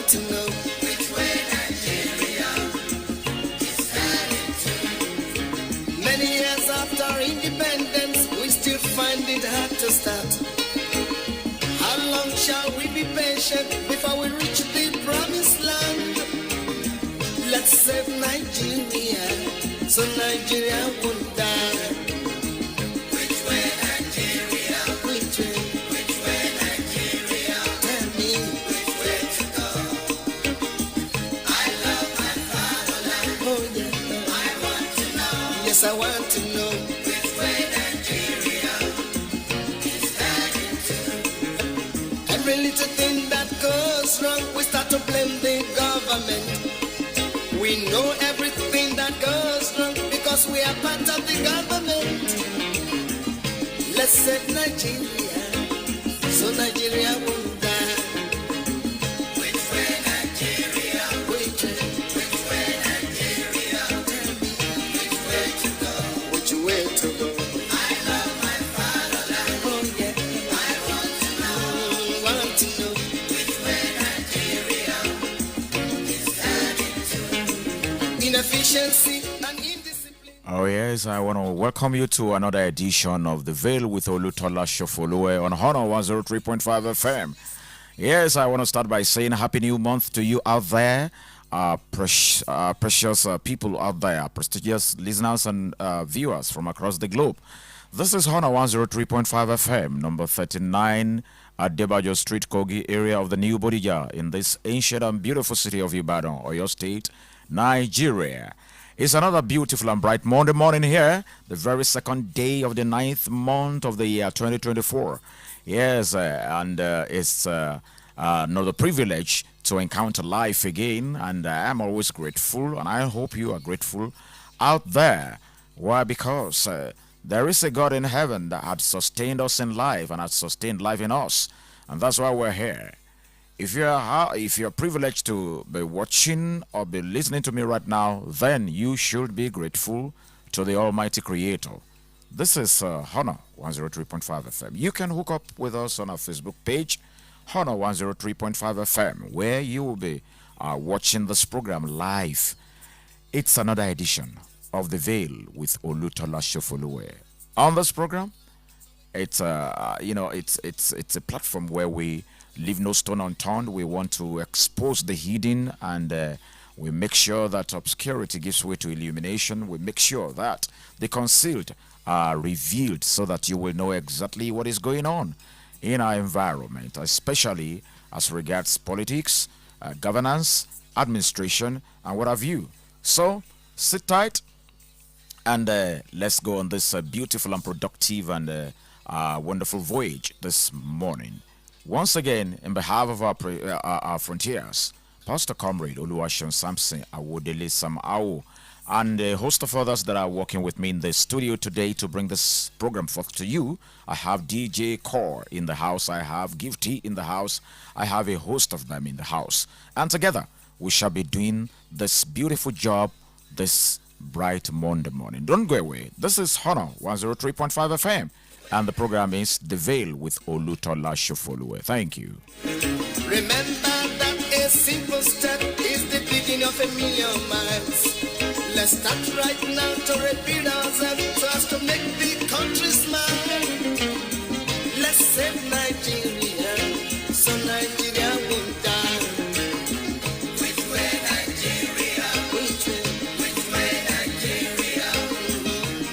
want to know which way Nigeria is heading to. Many years after independence, we still find it hard to start. How long shall we be patient before we reach the promised land? Let's save Nigeria, so Nigeria won't die. Which way Nigeria? Which way? Which way Nigeria? Tell me which way to go. I love my fatherland. Oh yeah. I want to know. Yes, I want to know which way Nigeria is heading to. Every little thing that goes wrong, we start to blame the government. We know everything that goes wrong because we are part of the government. Let's save Nigeria, so Nigeria won't die. Which way Nigeria? Which way Nigeria? Tell me which way to go. Which way to go? I love my fatherland. Oh yeah. I want to know. Want to know which way Nigeria is heading to. Inefficiency and indiscipline. Oh yes, I want to welcome you to another edition of The Veil with Olutola Sofoluwe on Honor 103.5 FM. Yes, I want to start by saying Happy New Month to you out there, precious people out there, prestigious listeners and viewers from across the globe. This is Honor 103.5 FM, number 39 at Debajo Street, Kogi area of the New Bodija in this ancient and beautiful city of Ibadan, Oyo State, Nigeria. It's another beautiful and bright Monday morning here, the very second day of the 9th month of the year 2024. Yes, and it's another privilege to encounter life again, and I'm always grateful, and I hope you are grateful out there. Why? Because there is a God in heaven that had sustained us in life and has sustained life in us, and that's why we're here. If you're privileged to be watching or be listening to me right now, then you should be grateful to the Almighty Creator. This is Honor 103.5 FM. You can hook up with us on our Facebook page, Honor 103.5 FM, where you will be watching this program live. It's another edition of The Veil with Olutola Sofoluwe. On this program, it's it's a platform where we leave no stone unturned. We want to expose the hidden, and we make sure that obscurity gives way to illumination. We make sure that the concealed are revealed so that you will know exactly what is going on in our environment, especially as regards politics, governance, administration, and what have you. So sit tight and let's go on this beautiful and productive and wonderful voyage this morning. Once again, in behalf of our frontiers, Pastor Comrade Oluwaseun Samson Awodele Samao, and a host of others that are working with me in the studio today to bring this program forth to you. I have DJ Core in the house, I have Gifty in the house, I have a host of them in the house. And together, we shall be doing this beautiful job this bright Monday morning. Don't go away. This is Honor 103.5 FM. And the program is The Veil with Olutola Sofoluwe. Thank you. Remember that a simple step is the beginning of a million miles. Let's start right now to repeat ourselves so as to make the country smile. Let's save Nigeria, so Nigeria won't die. Which way Nigeria? Which way? Which way Nigeria?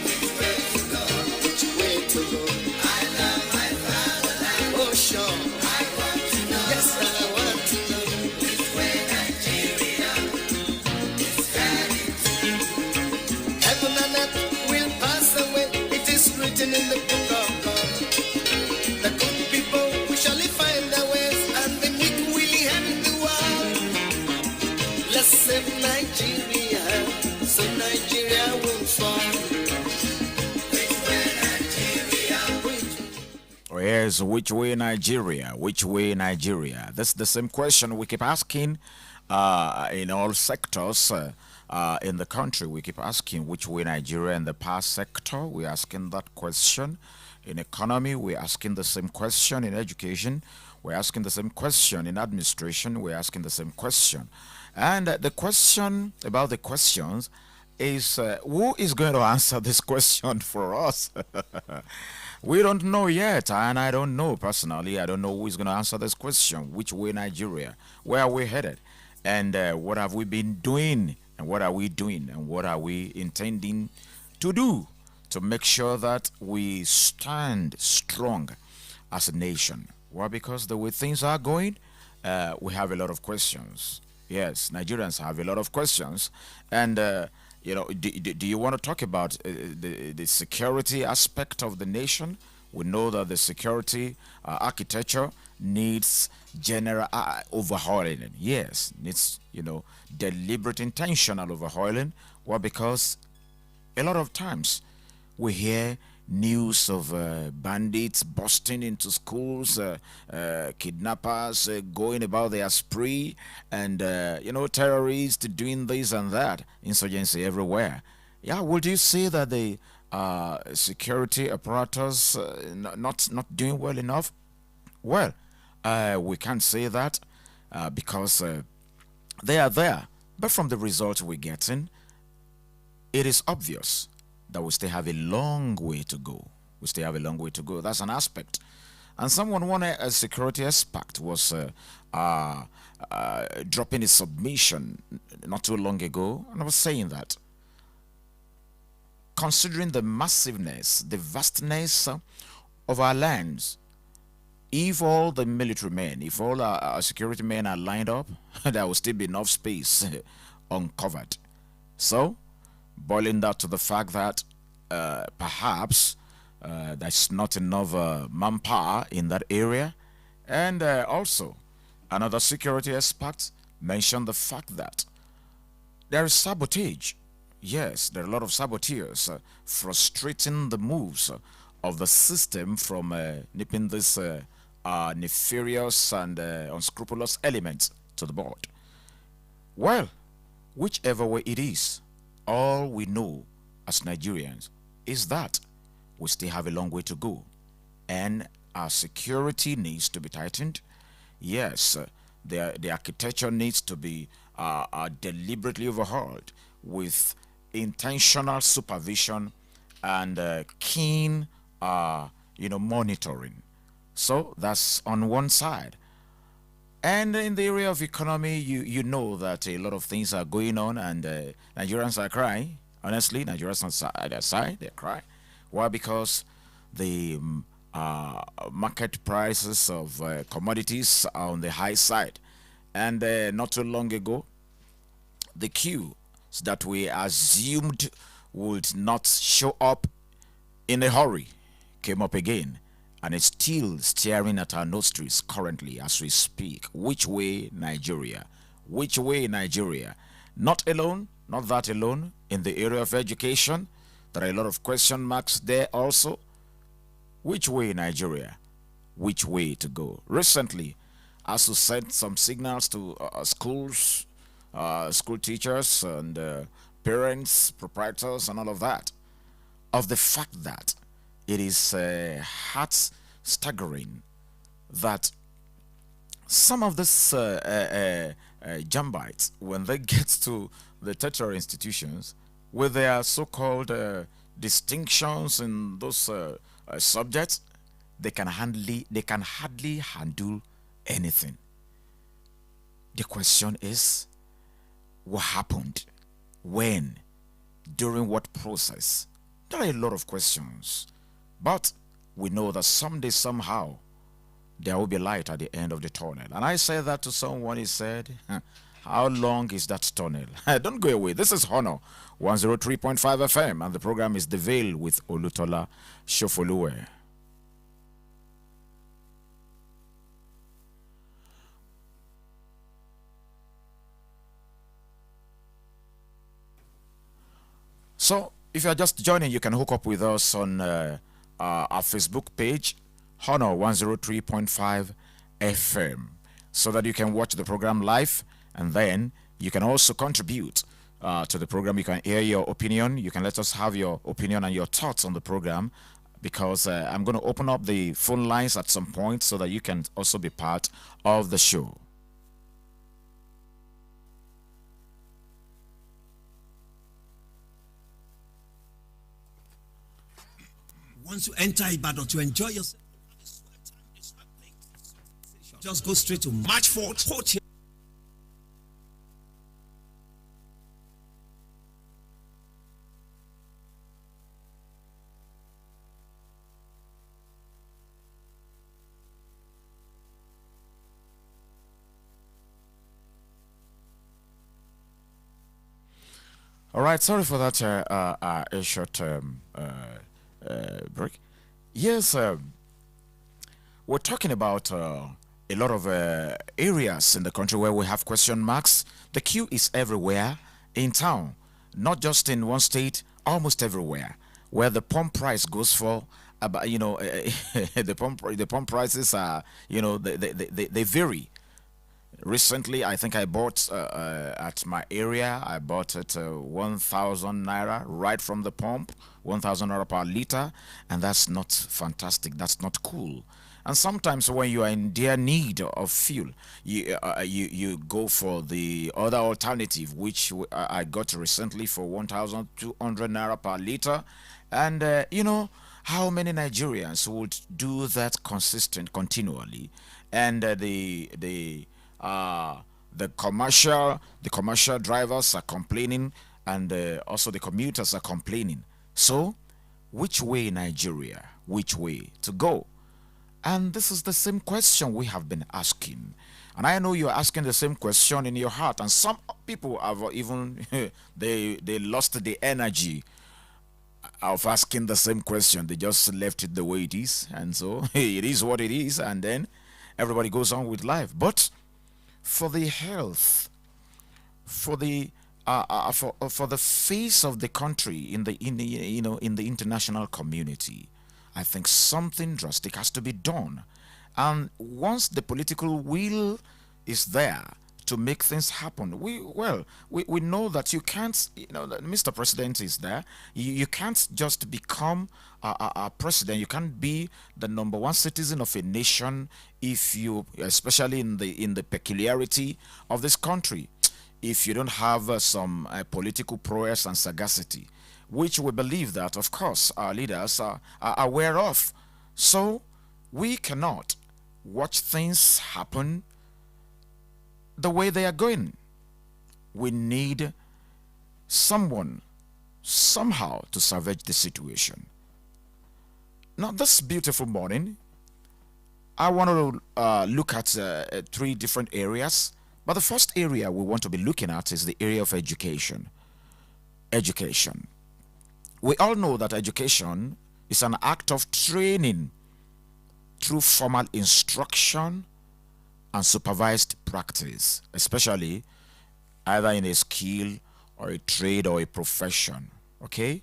Which way to go? Which way to go? I love my fatherland. Oh sure. I want to know. Yes, I want to know. Which way Nigeria is heading to. Heaven and earth will pass away. It is written in the book of God. The good people will surely find their ways, and the meek will inherit the world. Let's save Nigeria, so Nigeria won't fall. Which way Nigeria? Oh, yes, which way Nigeria? Which way Nigeria? That's the same question we keep asking in all sectors in the country. We keep asking which way Nigeria. In the past sector, we're asking that question. In economy, we're asking the same question. In education, We're asking the same question in administration. We're asking the same question. And the question about the questions is who is going to answer this question for us? We don't know yet, and I don't know personally. I don't know who is going to answer this question. Which way Nigeria? Where are we headed? And what have we been doing? And what are we doing? And what are we intending to do to make sure that we stand strong as a nation? Well, because the way things are going, we have a lot of questions. Yes, Nigerians have a lot of questions. And do you want to talk about the security aspect of the nation? We know that the security architecture needs general overhauling. Yes, needs deliberate, intentional overhauling. Well, because a lot of times we hear news of bandits busting into schools, kidnappers going about their spree, and terrorists doing this and that, insurgency everywhere. Yeah, would you say that the security apparatus not doing well enough? Well, we can't say that because they are there, but from the results we're getting, it is obvious that we still have a long way to go. We still have a long way to go. That's an aspect. And one a security expert was dropping a submission not too long ago, and I was saying that considering the massiveness, the vastness of our lands, if all the military men, if all our security men are lined up, there will still be enough space uncovered. So, boiling that to the fact that perhaps there's not enough manpower in that area. And also, another security expert mentioned the fact that there is sabotage. Yes, there are a lot of saboteurs frustrating the moves of the system from nipping this nefarious and unscrupulous elements to the board. Well, whichever way it is, all we know as Nigerians is that we still have a long way to go, and our security needs to be tightened. Yes, the architecture needs to be deliberately overhauled with intentional supervision and keen, monitoring. So that's on one side. And in the area of economy, you know that a lot of things are going on, and Nigerians are crying. Honestly, Nigerians are their side, they cry. Why? Because the market prices of commodities are on the high side. And not too long ago, the queue that we assumed would not show up in a hurry came up again, and it's still staring at our nostrils currently as we speak. Which way Nigeria? Which way Nigeria? Not alone, not that alone. In the area of education, there are a lot of question marks there also. Which way Nigeria? Which way to go? Recently, ASU sent some signals to schools, school teachers, and parents, proprietors, and all of that, of the fact that it is heart staggering that some of these jambites, when they get to the tertiary institutions with their so-called distinctions in those subjects, they can hardly handle anything. The question is, what happened? When? During what process? There are a lot of questions, but we know that someday, somehow, there will be light at the end of the tunnel. And I said that to someone. He said, how long is that tunnel? Don't go away. This is Honor 103.5 FM, and the program is The Veil with Olutola Sofoluwe. So, if you're just joining, you can hook up with us on our Facebook page, Honor 103.5 FM, so that you can watch the program live, and then you can also contribute to the program. You can hear your opinion. You can let us have your opinion and your thoughts on the program because I'm going to open up the phone lines at some point so that you can also be part of the show. Once you enter Ibadan to enjoy yourself, just go straight to March 4th Hotel. All right, sorry for that a short break. Yes, we're talking about a lot of areas in the country where we have question marks. The queue is everywhere in town, not just in one state, almost everywhere. Where the pump price goes for, about the pump prices are, they vary. Recently, I think I bought at my area. I bought it 1,000 naira right from the pump, 1,000 naira per liter, and that's not fantastic. That's not cool. And sometimes when you are in dire need of fuel, you go for the other alternative, which I got recently for 1,200 naira per liter, and how many Nigerians would do that continually, and the commercial drivers are complaining, and also the commuters are complaining. So, which way Nigeria? Which way to go? And this is the same question we have been asking. And I know you're asking the same question in your heart. And some people have even they lost the energy of asking the same question. They just left it the way it is, and so it is what it is, and then everybody goes on with life. But for the health, for the face of the country in the international community, I think something drastic has to be done. And once the political will is there to make things happen, we know that you can't, that Mr. President is there. You can't just become a president. You can't be the number one citizen of a nation if you, especially in the peculiarity of this country, if you don't have some political prowess and sagacity, which we believe that, of course, our leaders are aware of. So we cannot watch things happen the way they are going. We need someone, somehow, to salvage the situation. Now, this beautiful morning, I want to look at three different areas. But the first area we want to be looking at is the area of education. Education. We all know that education is an act of training through formal instruction and supervised practice, especially either in a skill or a trade or a profession. Okay?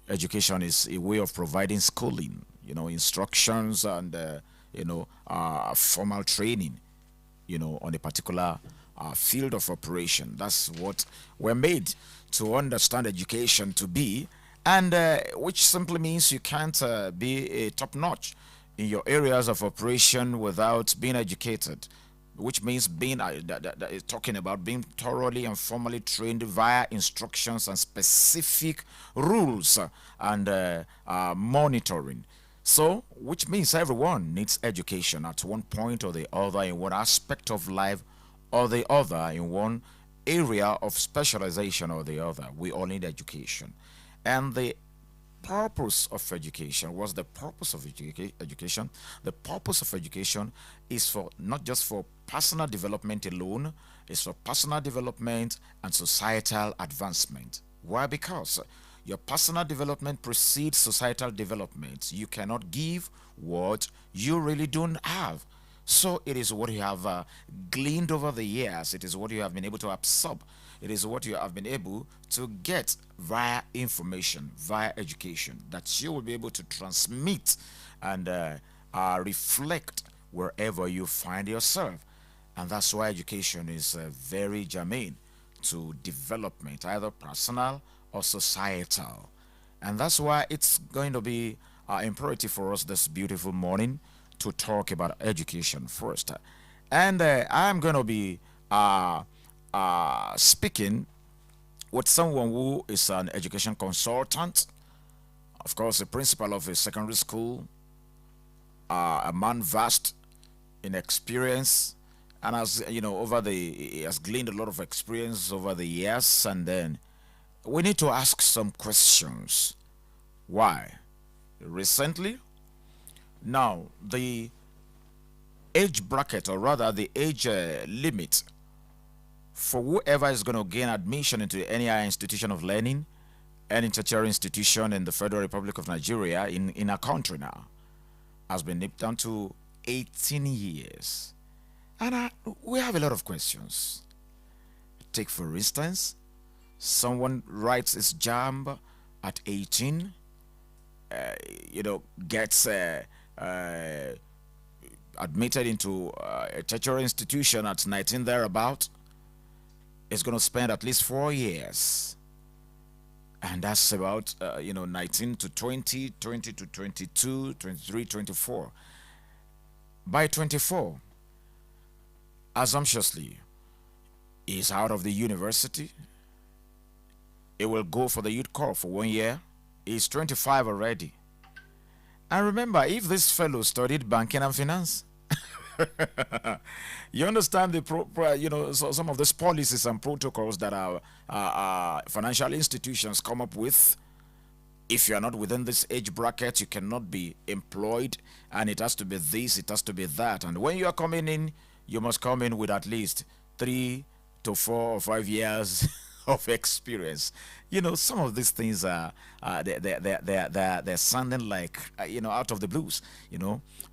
Education is a way of providing schooling, instructions and formal training, on a particular field of operation. That's what we're made to understand education to be, and which simply means you can't be a top notch in your areas of operation without being educated, which means being that is talking about being thoroughly and formally trained via instructions and specific rules and monitoring. So, which means everyone needs education at one point or the other, in one aspect of life or the other, in one area of specialization or the other. We all need education. And the purpose of education, what's the purpose of education? The purpose of education is for not just for personal development alone, it's for personal development and societal advancement. Why? Because your personal development precedes societal development. You cannot give what you really don't have. So it is what you have gleaned over the years. It is what you have been able to absorb. It is what you have been able to get via information, via education, that you will be able to transmit and reflect wherever you find yourself. And that's why education is very germane to development, either personal or societal. And that's why it's going to be imperative for us this beautiful morning to talk about education first. And I'm going to be speaking with someone who is an education consultant, of course, a principal of a secondary school, a man vast in experience, and as you know, he has gleaned a lot of experience over the years, and then we need to ask some questions. Why? Recently, now the age bracket, or rather the age limit for whoever is going to gain admission into any higher institution of learning, any tertiary institution in the Federal Republic of Nigeria, in our country now, has been nipped down to 18 years. And we have a lot of questions. Take, for instance, someone writes his JAMB at 18, gets admitted into a tertiary institution at 19 thereabout, is going to spend at least 4 years. And that's about 19 to 20, 20 to 22, 23, 24. By 24, assumptuously, he's out of the university. He will go for the youth corps for 1 year. He's 25 already. And remember, if this fellow studied banking and finance, you understand some of these policies and protocols that our financial institutions come up with. If you are not within this age bracket, you cannot be employed, and it has to be this, it has to be that. And when you are coming in, you must come in with at least 3 to 4 or 5 years of experience. Some of these things are they're sounding like out of the blues.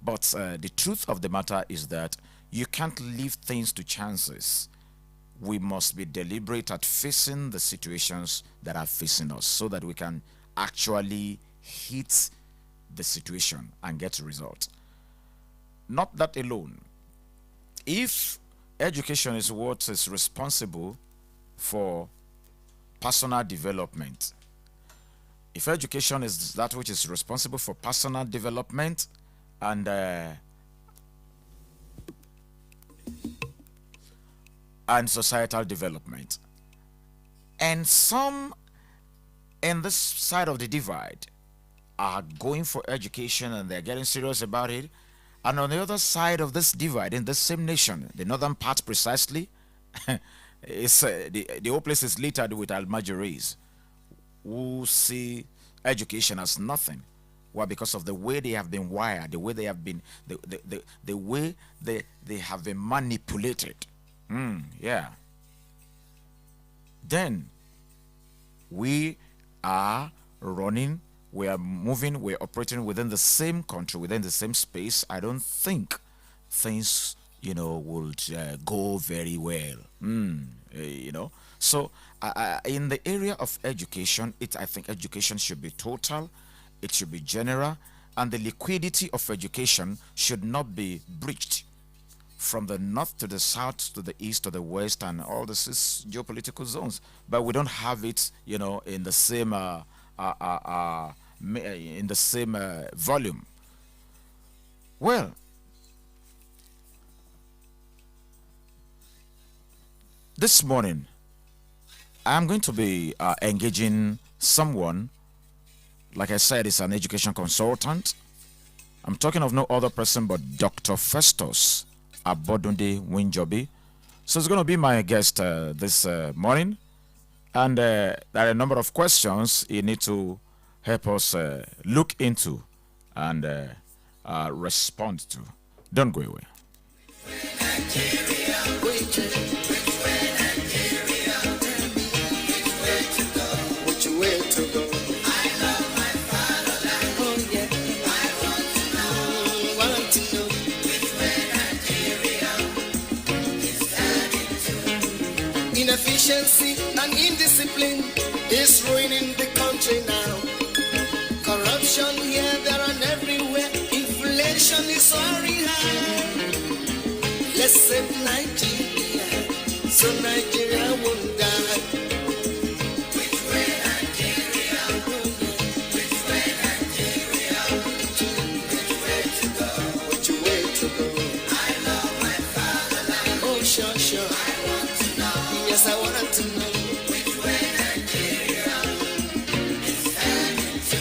But the truth of the matter is that you can't leave things to chances. We must be deliberate at facing the situations that are facing us, so that we can actually hit the situation and get a result. Not that alone. If education is what is responsible for personal development, if education is that which is responsible for personal development and societal development, and some in this side of the divide are going for education and they're getting serious about it, and on the other side of this divide, in the same nation, the northern part precisely, it's, the whole place is littered with almajiris who see education as nothing. Why? Because of the way they have been wired, the way they have been, the way they have been manipulated. Yeah. Then we are running, we are moving, we're operating within the same country, within the same space. I don't think things would go very well. So in the area of education, I think education should be total, it should be general, and the liquidity of education should not be breached from the north to the south to the east to the west and all the six geopolitical zones. But we don't have it in the same volume. Well, this morning I'm going to be engaging someone. Like I said, is an education consultant. I'm talking of no other person but Dr. Festus Abodunde Winjobi. So it's going to be my guest this morning. And there are a number of questions you need to help us look into and respond to. Don't go away. Inefficiency and indiscipline is ruining the country now. Corruption here, there, and everywhere. Inflation is soaring high. Let's save Nigeria, so Nigeria won't die. Which way Nigeria? Which way Nigeria? sure, sure. I want to know. Yes, I wanted to know which way Nigeria is heading to.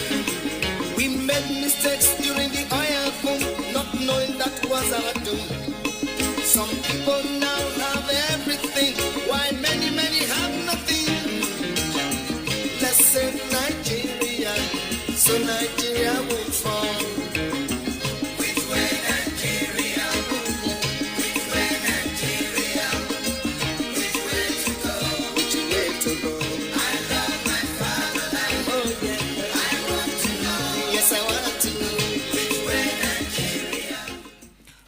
We made mistakes during the oil boom, not knowing that was our doom. Some people now have everything, while many, many have nothing. Let's save Nigeria, so Nigeria won't fall. Which way Nigeria? Which way Nigeria? Which way to go? Which way to go? I love my fatherland. Oh yeah. I want to know. Yes, I want to know. Which way Nigeria?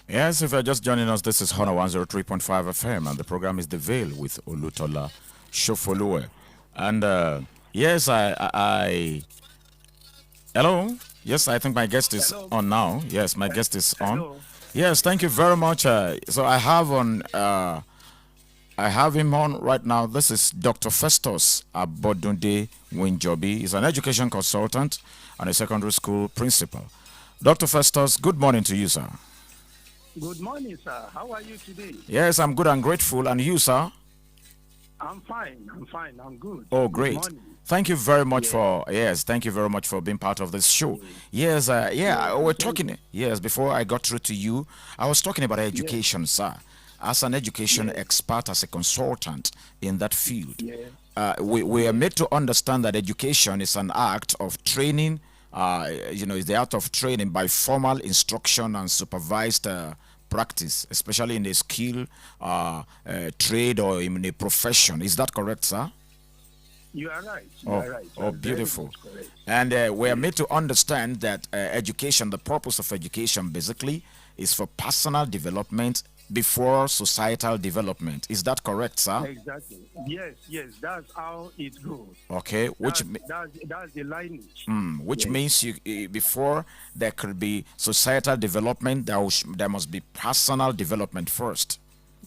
Yes, if you're just joining us, this is Honor 103.5 FM, and the program is The Veil with Olutola Sofoluwe. And yes, hello? Yes, I think my guest is on now. Yes, my guest is on. Hello. Yes, thank you very much. So I have him on right now. This is Dr. Festus Abodunde Winjobi. He's an education consultant and a secondary school principal. Dr. Festus, good morning to you, sir. Good morning, sir. How are you today? Yes, I'm good and grateful. And you, sir? I'm fine. I'm good. Oh, Good great. morning. Thank you very much thank you very much for being part of this show. Yes, we're talking, before I got through to you, I was talking about education, sir. As an education expert, as a consultant in that field, we are made to understand that education is an act of training, is the art of training by formal instruction and supervised practice, especially in a skill, trade, or in a profession. Is that correct, sir? You are right. You are right. Oh, That's beautiful. very much correct. And we are made to understand that education, the purpose of education basically is for personal development before societal development. Is that correct, sir? Exactly. Yes. That's how it goes. Okay, That's the lineage. which means before there could be societal development, there must be personal development first.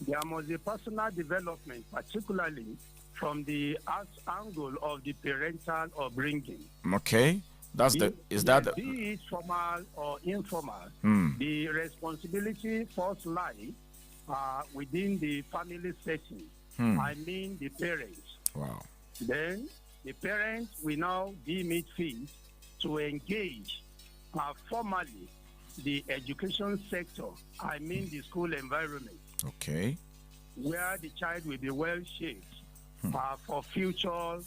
There must be personal development, particularly from the angle of the parental upbringing. Okay, be it formal or informal? The responsibility first lies within the family setting. I mean the parents. Wow. Then the parents will now deem it fit to engage formally the education sector. I mean the school environment. Okay. Where the child will be well shaped for future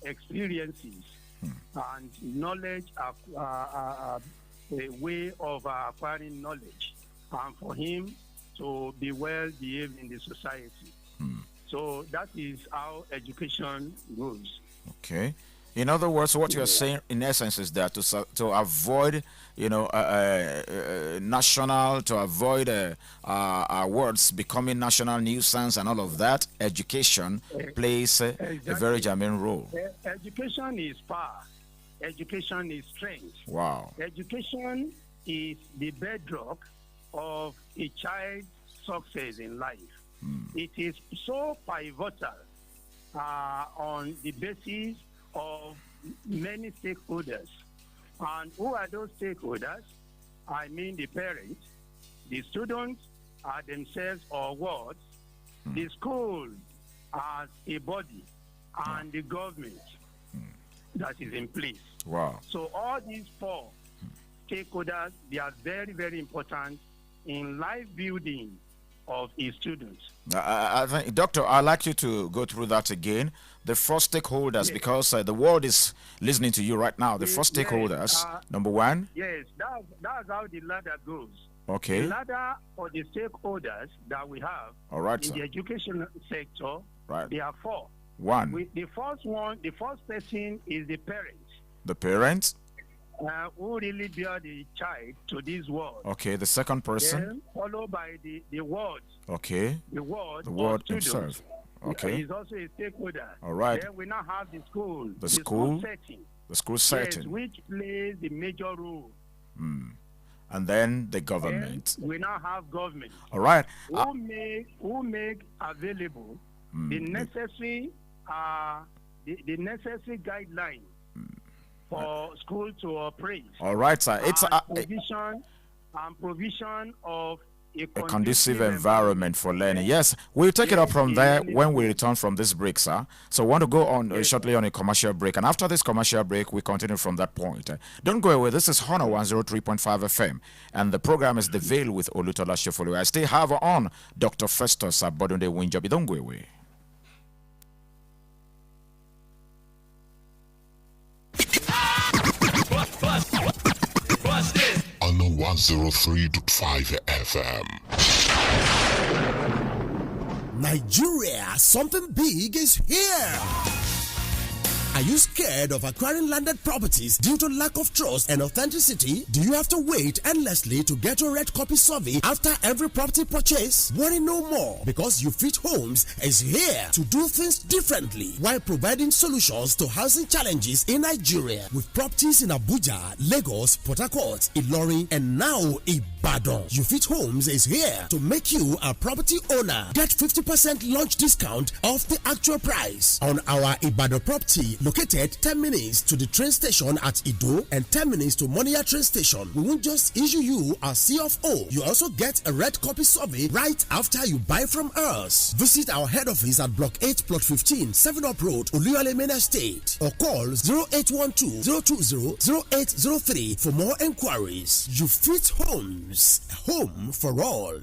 experiences and knowledge, a way of acquiring knowledge, and for him to be well behaved in the society. So that is how education goes. Okay. In other words, what you're saying, in essence, is that to avoid, national, to avoid our words becoming national nuisance and all of that, education plays a very germane role. Education is power. Education is strength. Wow. Education is the bedrock of a child's success in life. It is so pivotal on the basis of many stakeholders. And who are those stakeholders? I mean the parents, the students are themselves or wards, the school as a body, and the government that is in place. Wow. So all these four stakeholders, they are very, very important in life building of his students. I think, Doctor, I'd like you to go through that again. The first stakeholders, because the world is listening to you right now. The first stakeholders, number one. Yes, that's how the ladder goes. Okay. The ladder for the stakeholders that we have in the education sector, there are four. One. The first person is the parents. The parents? Who really bear the child to this world. Okay, the second person. Then followed by the ward. Okay. The ward himself. Okay. He's also a stakeholder. All right. Then we now have the school. The school setting. The school setting. Yes, which plays the major role. And then the government. Then we now have government. All right. Who make available the necessary the necessary guidelines for school to operate. All right, sir. It's provision of a conducive environment for learning. Yes, we'll take it up from there when we return from this break, sir. So we want to go on shortly on a commercial break. And after this commercial break, we continue from that point. Don't go away. This is Honor 103.5 FM. And the program is The Veil with Olutola Sofoluwe. I still have on Dr. Festus Abodunde Winjobi. Don't go away. On 103.5 FM. Nigeria, something big is here. Are you scared of acquiring landed properties due to lack of trust and authenticity? Do you have to wait endlessly to get your red copy survey after every property purchase? Worry no more, because You Fit Homes is here to do things differently while providing solutions to housing challenges in Nigeria. With properties in Abuja, Lagos, Port Harcourt, Ilorin, and now Ibadan, You Fit Homes is here to make you a property owner. Get 50% launch discount off the actual price on our Ibadan property, located 10 minutes to the train station at Ido and 10 minutes to Monia train station. We won't just issue you a CFO. You also get a red copy survey right after you buy from us. Visit our head office at Block 8, Plot 15, 7 Up Road, Oluyole Main Estate, or call 0812-020-0803 for more inquiries. You Fit Homes, home for all.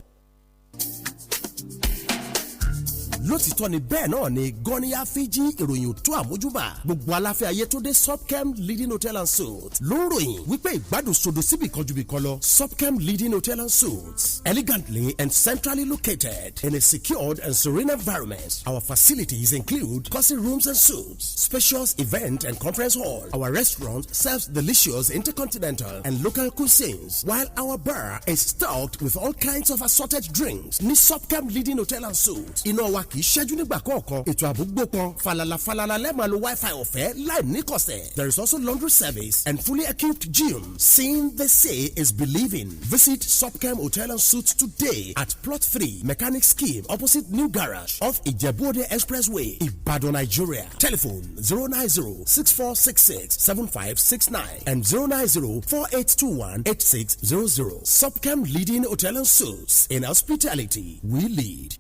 lótìtọ́ ni bẹ́ẹ̀ náà ni gọ́níyà fíjì ìròyìn tó àmójúbà gbogbo aláfẹ́ ayé tó dé Subchem Leading Hotel and Suites ló ń ròyìn wípé ìgbádùn sodo síbì kan ju bì kan lọ. Subchem Leading Hotel and Suites, elegantly and centrally located in a secured and serene environment. Our facilities include cozy rooms and suites, spacious event and conference hall. Our restaurant serves delicious intercontinental and local cuisines, while our bar is stocked with all kinds of assorted drinks. Ní Subchem Leading Hotel and Suites, iná wa kì í ṣẹ́jú nígbà kọ̀ọ̀kan. Ètò àbúgbò kan falala lẹ́ẹ̀ma lo Wi-Fi ọ̀fẹ́ láì níkọ̀sẹ̀. There is also laundry service and fully equipped gym. Seeing the say is believing. Visit Subchem Hotel and Suites today at Plot 3, Mechanic Scheme, opposite New Garage, off Ijebu-Ode Expressway, Ibadan, Nigeria. Telephone 090-6466-7569 and 090-4821-8600. Subchem Leading Hotel and Suites. In hospitality, we lead.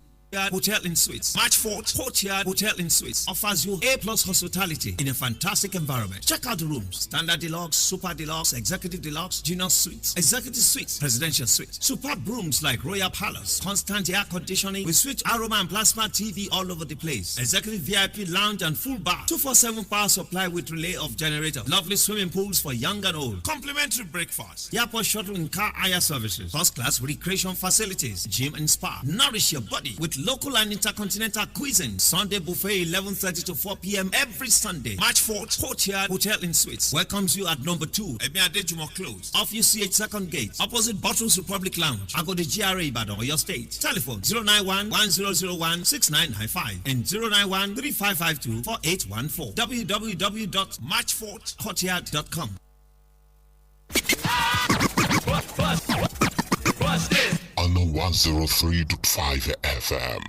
Hotel and Suites. March 4th, Courtyard Hotel and Suites offers you A+ hospitality in a fantastic environment. Check out the rooms: Standard Deluxe, Super Deluxe, Executive Deluxe, Junior Suites, Executive Suites, Presidential Suites. Superb rooms like Royal Palace, constant air conditioning with switch aroma and plasma TV all over the place. Executive VIP lounge and full bar. 24/7 power supply with relay of generator. Lovely swimming pools for young and old. Complimentary breakfast. Airport shuttle and car hire services. First class recreation facilities. Gym and spa. Nourish your body with local and intercontinental cuisine. Sunday buffet 11:30 to 4 p.m. every Sunday. March 4th, Courtyard Hotel and Suites welcomes you at number 2, Emiadejumo Close, off UCH Second Gate, opposite Bottles Republic Lounge, Agodi GRA Ibadan, your state. Telephone 091-1001-6995 and 091-3552-4814. www.march4thcourtyard.com. On 103.5 FM.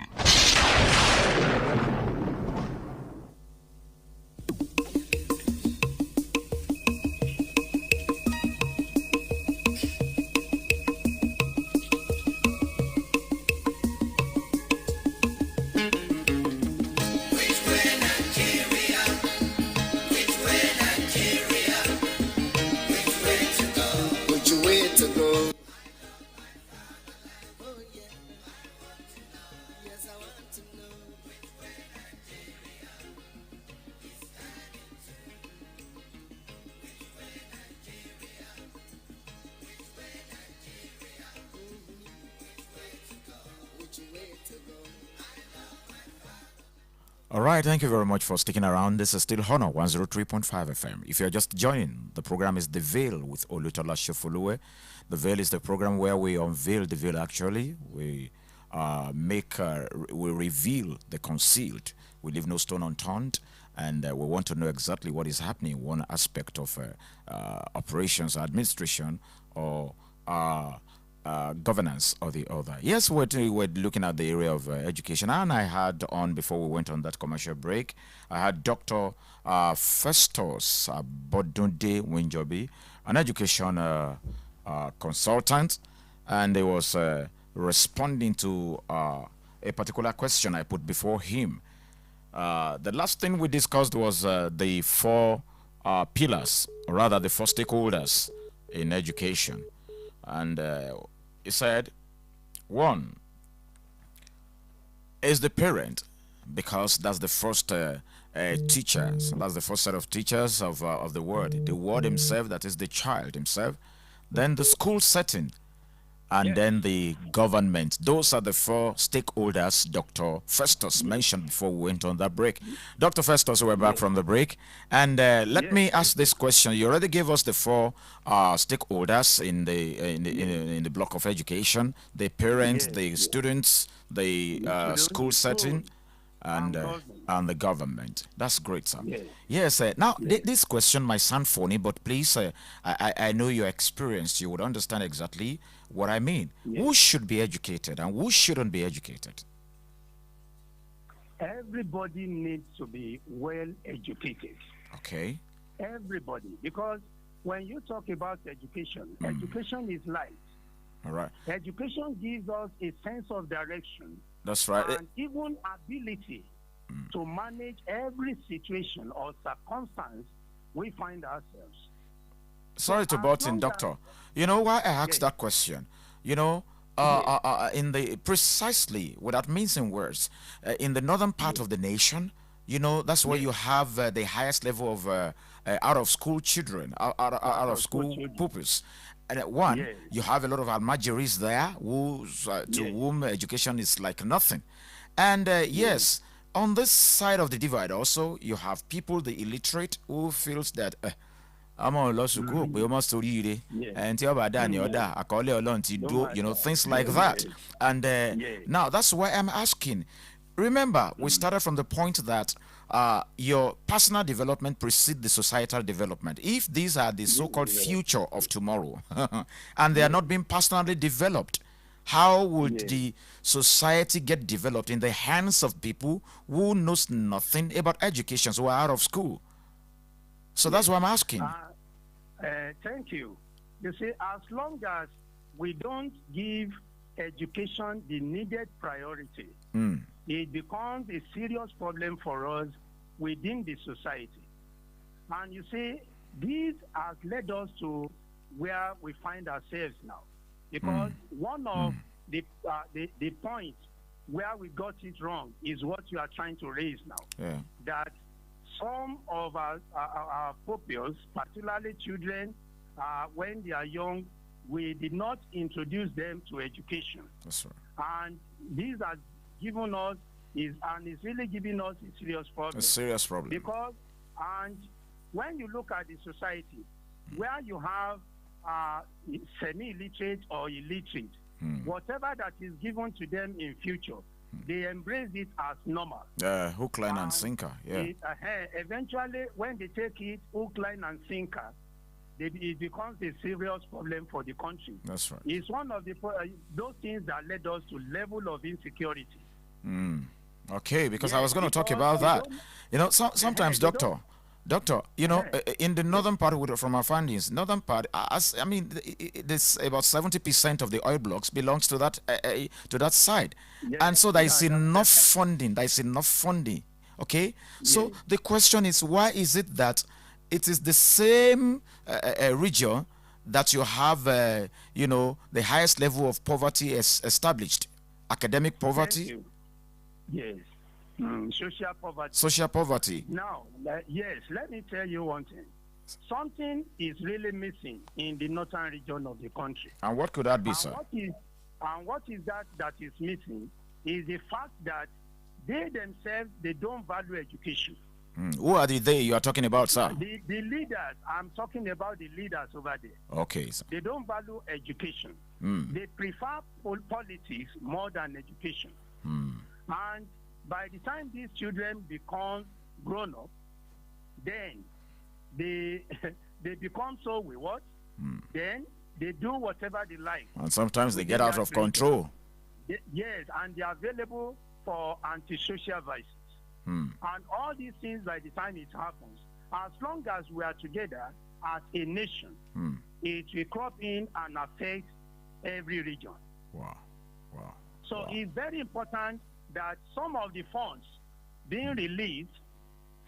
All right, thank you very much for sticking around. This is still Honor 103.5 FM. If you're just joining, the program is The Veil with Olutola Sofoluwe. The Veil is the program where we unveil the veil actually. We we reveal the concealed. We leave no stone unturned, and we want to know exactly what is happening in one aspect of operations, administration, or governance or the other. Yes, we're looking at the area of education, and I had on, before we went on that commercial break, I had Dr. Festus Abodunde Winjobi, an education consultant, and he was responding to a particular question I put before him. The last thing we discussed was the four pillars, or rather the four stakeholders in education. And he said, one is the parent, because that's the first teacher. So that's the first set of teachers of the word. The word himself, that is the child himself. Then the school setting, and then the government. Those are the four stakeholders Dr. Festus mentioned before we went on that break. Dr. Festus, we're back from the break. And let me ask this question. You already gave us the four stakeholders in the block of education: the parents, the students, the school setting, and the government. That's great, sir. Yes, now this question might sound funny, but please, I know you're experienced. You would understand exactly what I mean. Who should be educated and who shouldn't be educated? Everybody needs to be well educated. Okay. Everybody, because when you talk about education, education is life. All right. Education gives us a sense of direction. That's right. And even ability to manage every situation or circumstance we find ourselves. Sorry to butt in, Doctor. You know why I asked that question? You know, in the precisely without mincing words, in the northern part of the nation, you know, that's where you have the highest level of out of school children, out of school pupils. And one, you have a lot of almajiris there to whom education is like nothing. And yes, on this side of the divide also, you have people, the illiterate, who feels that I'm on lost to go, we must read it, and I call it you know, things like that. And now that's why I'm asking. Remember, we started from the point that your personal development precedes the societal development. If these are the so-called future of tomorrow, and they are not being personally developed, how would the society get developed in the hands of people who knows nothing about education, who are out of school? So that's what I'm asking. Thank you. You see, as long as we don't give education the needed priority, it becomes a serious problem for us within the society. And you see, this has led us to where we find ourselves now. Because one of the points where we got it wrong is what you are trying to raise now. That some of our pupils, particularly children, when they are young, we did not introduce them to education. That's right. And these are given us and it's really giving us a serious problem. A serious problem. Because, and when you look at the society, where you have semi-illiterate or illiterate, whatever that is given to them in future, they embrace it as normal. Hook, line, and sinker. Eventually, when they take it, hook, line, and sinker, it becomes a serious problem for the country. That's right. It's one of the those things that led us to level of insecurity. Okay, because I was going to talk about that. You know, sometimes, Doctor, you know, in the northern part, from our findings, northern part, I mean, this about 70% of the oil blocks belongs to that side, and so there is enough funding. There is enough funding. Okay, so the question is, why is it that it is the same region that you have, you know, the highest level of poverty established, academic poverty? Yes. Social poverty. Social poverty. Now, yes, let me tell you one thing. Something is really missing in the northern region of the country. And what could that be, sir? What is that is missing is the fact that they themselves, they don't value education. Who are they you are talking about, sir? The leaders. I'm talking about the leaders over there. Okay, sir. They don't value education. They prefer politics more than education. And by the time these children become grown up, then they become so wayward. Then they do whatever they like. And sometimes they get out of control. Yes, and they are available for antisocial vices. And all these things, by the time it happens, as long as we are together as a nation, it will crop in and affect every region. Wow. Wow. So it's very important that some of the funds being released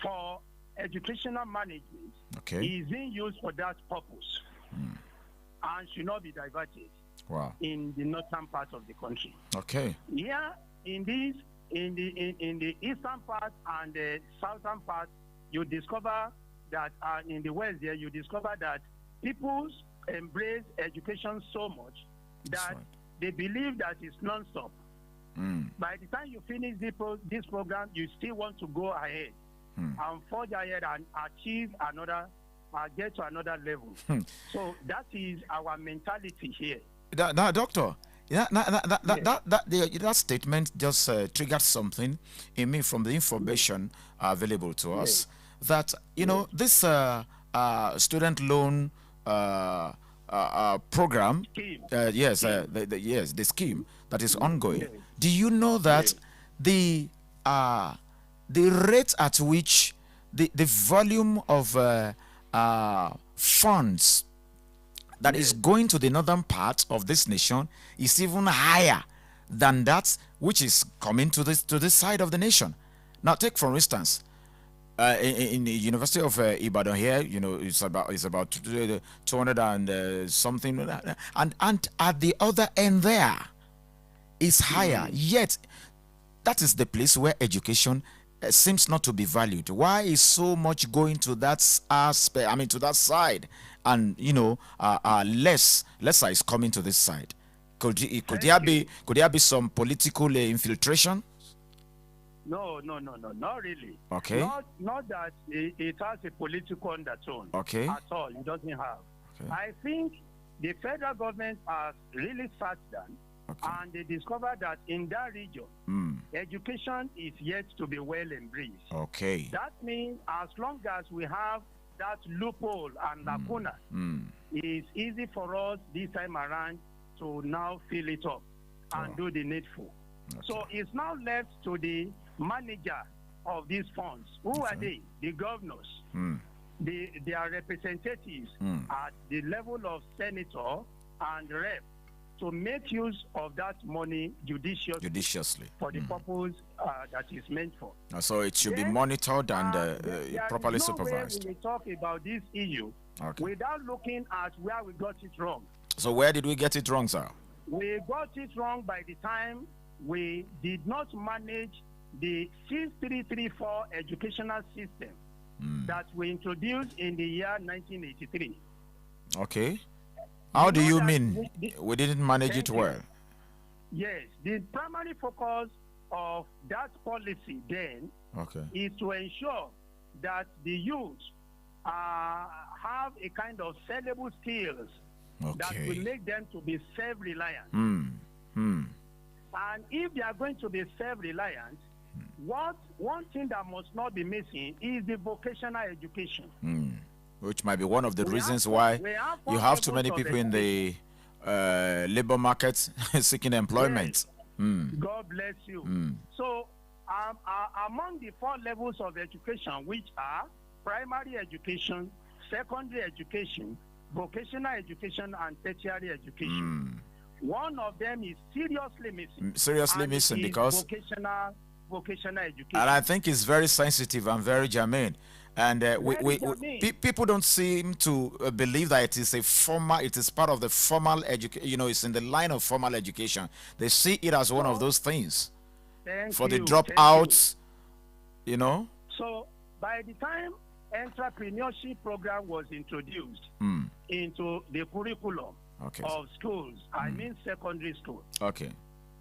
for educational management is being used for that purpose and should not be diverted in the northern part of the country. Okay. Here in the eastern part and the southern part, you discover that in the west there, you discover that people embrace education so much that they believe that it's non-stop. By the time you finish this program, you still want to go ahead and forge ahead and achieve another, get to another level. So that is our mentality here. Now, doctor, that statement just triggered something in me from the information available to us. That this student loan program, the scheme that is ongoing. Do you know that the rate at which the volume of funds that is going to the northern part of this nation is even higher than that which is coming to this side of the nation? Now, take for instance, in the University of Ibadan here, it's about 200 and something, and at the other end there is higher. Yet that is the place where education seems not to be valued. Why is so much going to that aspect? I mean, to that side, and lesser is coming to this side. Could there be some political infiltration? No, not really. Okay. Not that it has a political undertone. Okay. At all, it doesn't have. Okay. I think the federal government has really sat down and they discovered that in that region, education is yet to be well embraced. Okay. That means as long as we have that loophole and lacuna, it is easy for us this time around to now fill it up and do the needful. Okay. So it's now left to the manager of these funds. Who are they? The governors. Their representatives at the level of senator and rep to make use of that money judiciously for the purpose that is meant for. So it should be monitored and properly supervised. We talk about this issue without looking at where we got it wrong. So where did we get it wrong, sir? We got it wrong by the time we did not manage the 6334 educational system that we introduced in the year 1983. Okay. How do you mean we didn't manage it well? Yes, the primary focus of that policy then is to ensure that the youth have a kind of sellable skills that will make them to be self-reliant. And if they are going to be self-reliant, one thing that must not be missing is the vocational education. Which might be one of the reasons why you have too many people in the labor market seeking employment. God bless you. So among the 4 levels of education, which are primary education, secondary education, vocational education, and tertiary education, one of them is seriously missing. Seriously missing because vocational education. And I think it's very sensitive and very germane. And people don't seem to believe that it is part of the formal education, it's in the line of formal education. They see it as one of those things for the dropouts, So by the time entrepreneurship program was introduced into the curriculum of schools, I mean secondary schools,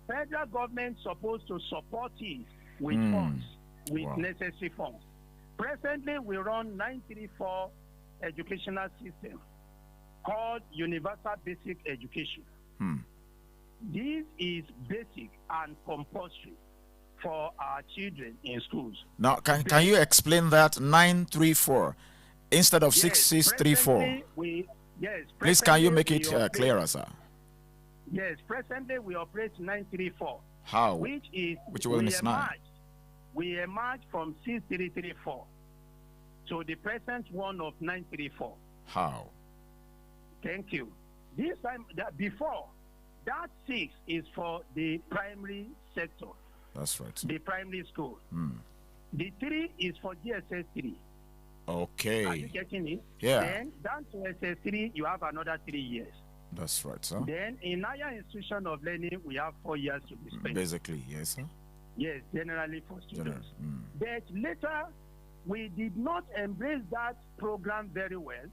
federal government supposed to support it with funds, with necessary funds. Presently, we run 934 educational system called Universal Basic Education. This is basic and compulsory for our children in schools. Now, can you explain that 934 instead of 6634? Please, can you make it clearer, sir? Yes, presently we operate 934. How? Which one is 9? We emerged from 6334 to the present one of 934. How? Thank you. This time, before That 6 is for the primary sector. That's right. The primary school. The 3 is for GSS 3. Okay. Are you getting it? Yeah. Then down to SS3, you have another 3 years. That's right, sir. Then in higher institution of learning, we have 4 years to be spent. Basically, yes, sir. Yes, generally for students. But later, we did not embrace that program very well,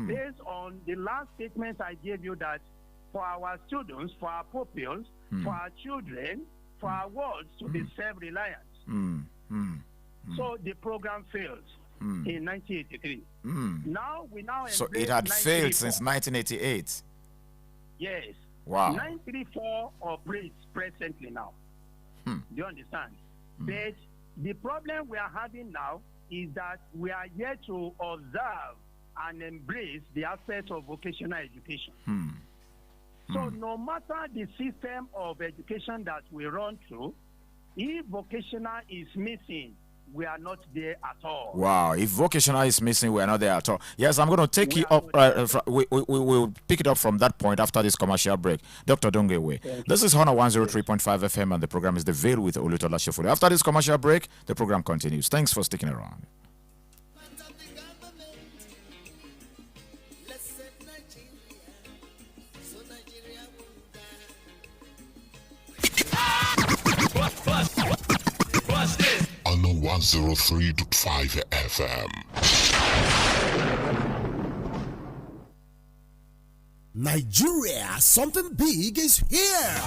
based on the last statement I gave you that for our students, for our pupils, for our children, for our world to be self-reliant. So the program failed in 1983. Now we So it had failed since 1988. Yes. Wow. 934 operates presently now. Do you understand? But the problem we are having now is that we are yet to observe and embrace the aspect of vocational education. So no matter the system of education that we run through, if vocational is missing, we are not there at all. Wow, if vocational is missing, we are not there at all. Yes, I'm going to take you up. We will pick it up from that point after this commercial break. Dr. Dongewe, this is Honor 103.5 FM, and the program is The Veil with Olutola Sofoluwe. After this commercial break, the program continues. Thanks for sticking around. On 103.5 FM. Nigeria, something big is here.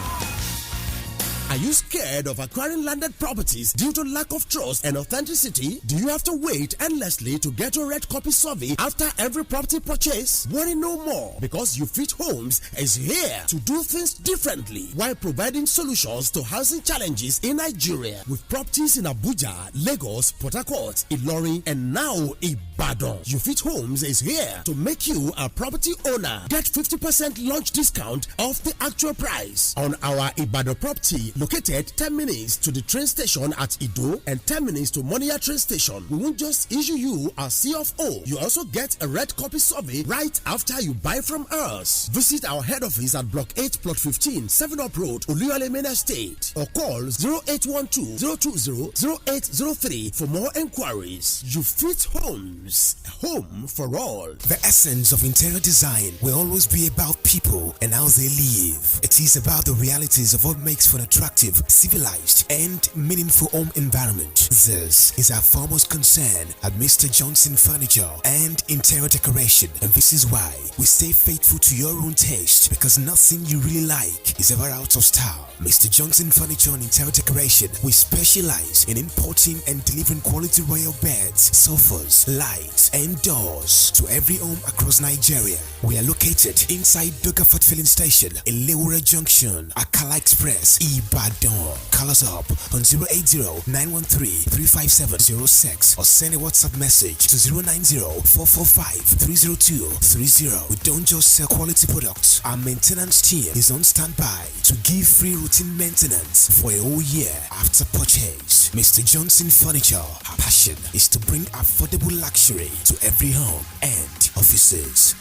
Are you scared of acquiring landed properties due to lack of trust and authenticity? Do you have to wait endlessly to get your red copy survey after every property purchase? Worry no more, because You Fit Homes is here to do things differently while providing solutions to housing challenges in Nigeria. With properties in Abuja, Lagos, Port Harcourt, Ilorin, and now Ibadan, You Fit Homes is here to make you a property owner. Get 50% launch discount off the actual price on our Ibadan property located 10 minutes to the train station at Ido and 10 minutes to Monia train station. We won't just issue you a CFO. You also get a red copy survey right after you buy from us. Visit our head office at Block 8, Plot 15, 7 Up Road, Oluyole Main Estate, or call 0812-020-0803 for more enquiries. You Fit Homes, home for all. The essence of interior design will always be about people and how they live. It is about the realities of what makes for an attractive, civilized, and meaningful home environment. This is our foremost concern at Mr. Johnson Furniture and Interior Decoration, and this is why we stay faithful to your own taste, because nothing you really like is ever out of style. Mr. Johnson Furniture and Interior Decoration, we specialize in importing and delivering quality royal beds, sofas, lights, and doors to every home across Nigeria. We are located inside Dogafort Filling Station in Lewura Junction, Akala Express, Ibadan. Call us up on 080-913-35706 or send a WhatsApp message to 090-445-30230. We don't just sell quality products. Our maintenance team is on standby to give free routine maintenance for a whole year after purchase. Mr. Johnson Furniture, our passion is to bring affordable luxury to every home and offices.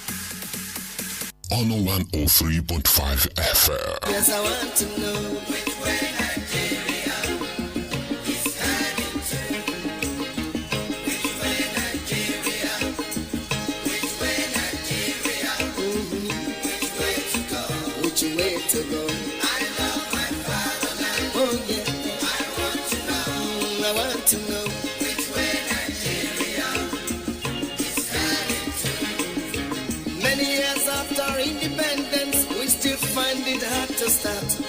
On 103.5 FM. Yes, I want to know which way Nigeria is heading to. Which way Nigeria? Which way Nigeria? Which way to go? Which way to go? I love my fatherland. Oh yeah. I want to know. I want to know which way Nigeria is heading to. Many years after independence, we still find it hard to start.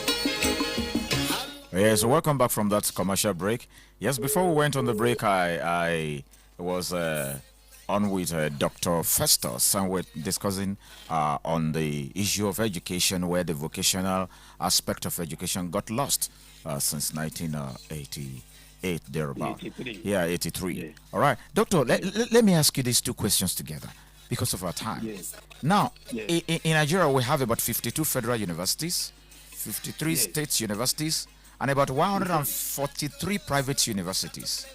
Yes, welcome back from that commercial break. Yes, before we went on the break, I was on with Dr. Festus, and we're discussing on the issue of education, where the vocational aspect of education got lost since 1988, thereabout. 83. Yeah, 83. Yeah. All right. Doctor, let me ask you these two questions together because of our time. Yes. Now, Yes. in Nigeria, we have about 52 federal universities, 53 Yes. state universities, and about 143 private universities.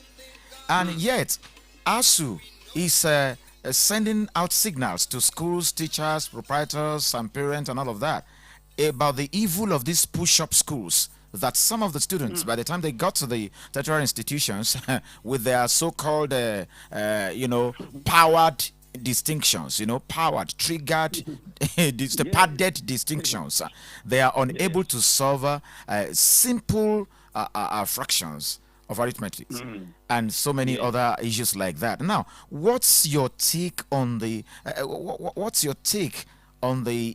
And yet, ASU is sending out signals to schools, teachers, proprietors, and parents, and all of that. about the evil of these push-up schools, that some of the students, by the time they got to the tertiary institutions, with their so-called, powered distinctions, powered, triggered, the padded distinctions, they are unable to solve simple fractions of arithmetic and so many other issues like that. Now, what's your take on the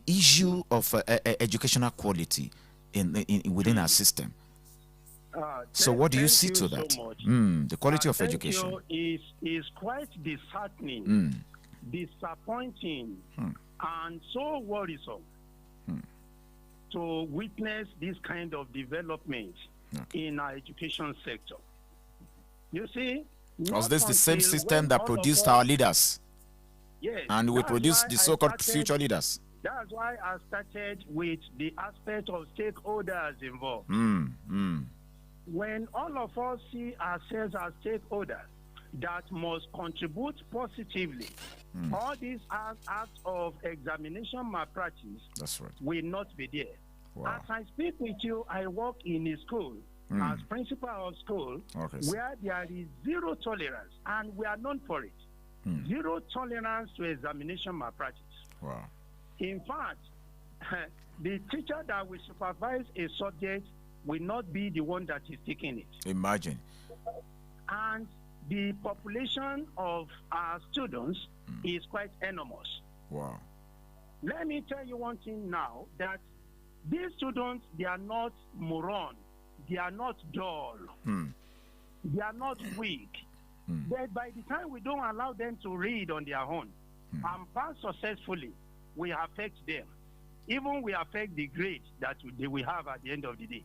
issue of educational quality within our system? So what do you see to that? So The quality of education is quite disheartening, disappointing, and so worrisome to witness this kind of development in our education sector. You see, was this the same system that produced our leaders? Yes, and we produce the so-called future leaders? That's why I started with the aspect of stakeholders involved. When all of us see ourselves as stakeholders that must contribute positively, all these acts of examination malpractice will not be there. Wow. As I speak with you, I work in a school as principal of school where there is zero tolerance, and we are known for it. Zero tolerance to examination malpractice. Wow. In fact, the teacher that will supervise a subject will not be the one that is taking it. Imagine. And the population of our students is quite enormous. Wow. Let me tell you one thing now, that these students, they are not morons. They are not dull. They are not weak. But by the time we don't allow them to read on their own and pass successfully, we affect them. Even we affect the grade that they will have at the end of the day.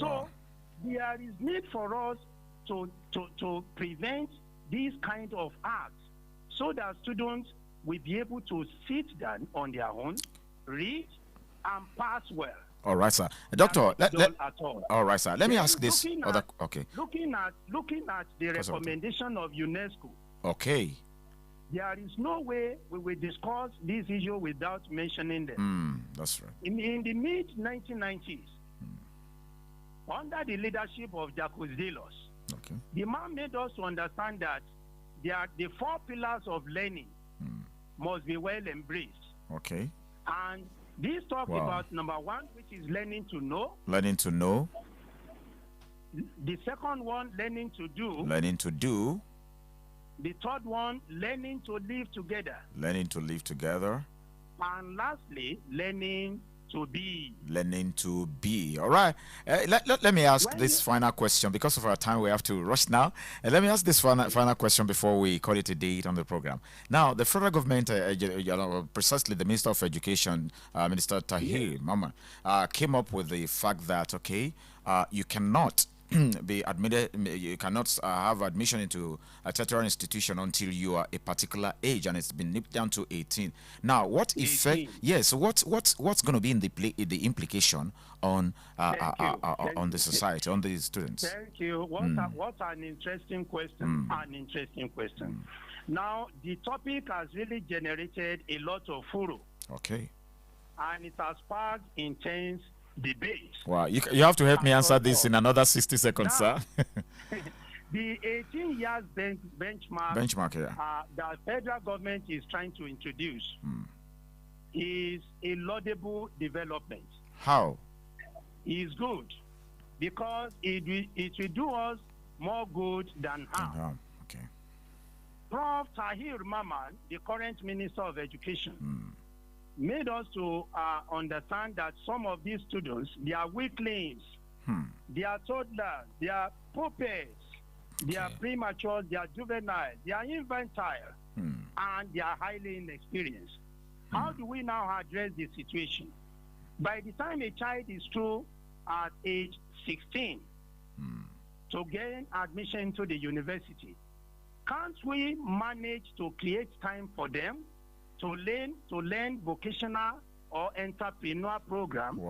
So there is need for us to prevent these kind of acts so that students will be able to sit down on their own, read, and pass well. All right, sir. Doctor, all right, sir. Let me ask this. Looking at the recommendation of UNESCO. Okay. There is no way we will discuss this issue without mentioning them. That's right. In the mid-1990s, under the leadership of Jacques Delos, the man made us to understand that the four pillars of learning must be well embraced. Okay. And this talk about number one, which is learning to know. Learning to know. The second one, learning to do. Learning to do. The third one, learning to live together. Learning to live together. And lastly, learning to be. Learning to be. All right. Let me ask this final question. Because of our time, we have to rush now. Let me ask this final question before we call it a date on the program. Now, the federal government, precisely the Minister of Education, Minister Tahir Mama, came up with the fact that, you cannot be admitted, you cannot have admission into a tertiary institution until you are a particular age, and it's been nipped down to 18. Now, what effect? Yes. So what's going to be in the implication on the society, on the students? Thank you. What an interesting question. An interesting question. Now, the topic has really generated a lot of furor. Okay. And it has sparked intense debate. Wow, you have to help me answer this in another 60 seconds, now, sir. The 18 years benchmark that federal government is trying to introduce is a laudable development. How? It's good because it will do us more good than harm. Okay. Prof. Tahir Maman, the current Minister of Education, made us to understand that some of these students, they are weaklings, they are toddlers, they are puppets, they are premature, they are juvenile, they are infantile, and they are highly inexperienced. How do we now address this situation? By the time a child is through at age 16 to gain admission to the university, can't we manage to create time for them to learn vocational or entrepreneur program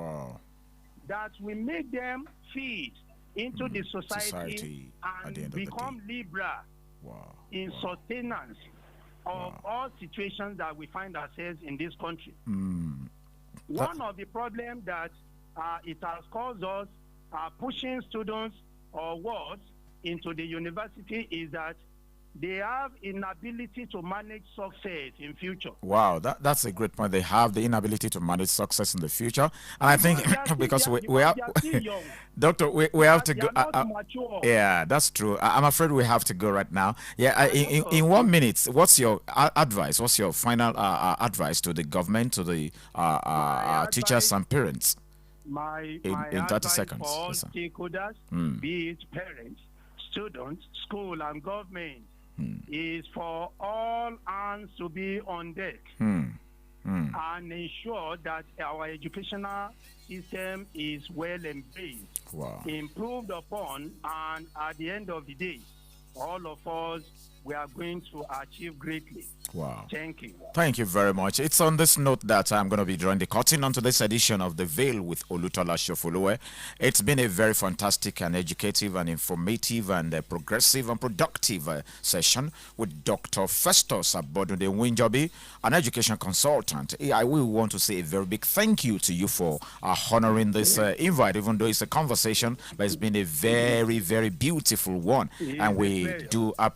that will make them fit into the society and become liberal in sustenance of all situations that we find ourselves in this country. One of the problems that it has caused us pushing students or wards into the university is that they have inability to manage success in future. Wow, that's a great point. They have the inability to manage success in the future, and I think because we have, doctor, we have to go. Yeah, that's true. I'm afraid we have to go right now. Yeah, in 1 minute, what's your advice? What's your final advice to the government, to the teachers and parents? My in 30 advice seconds. for all Yes, stakeholders, be it parents, students, school, and government, is for all hands to be on deck and ensure that our educational system is well embraced, improved upon, and at the end of the day, all of us, we are going to achieve greatly. Wow. Thank you. Thank you very much. It's on this note that I'm going to be drawing the curtain on today's edition of The Veil with Olutola Sofoluwe. It's been a very fantastic and educative and informative and progressive and productive session with Dr. Festus Abodunde Winjobi, an education consultant. I will want to say a very big thank you to you for honoring this invite, even though it's a conversation, but it's been a very, very beautiful one. And we do appreciate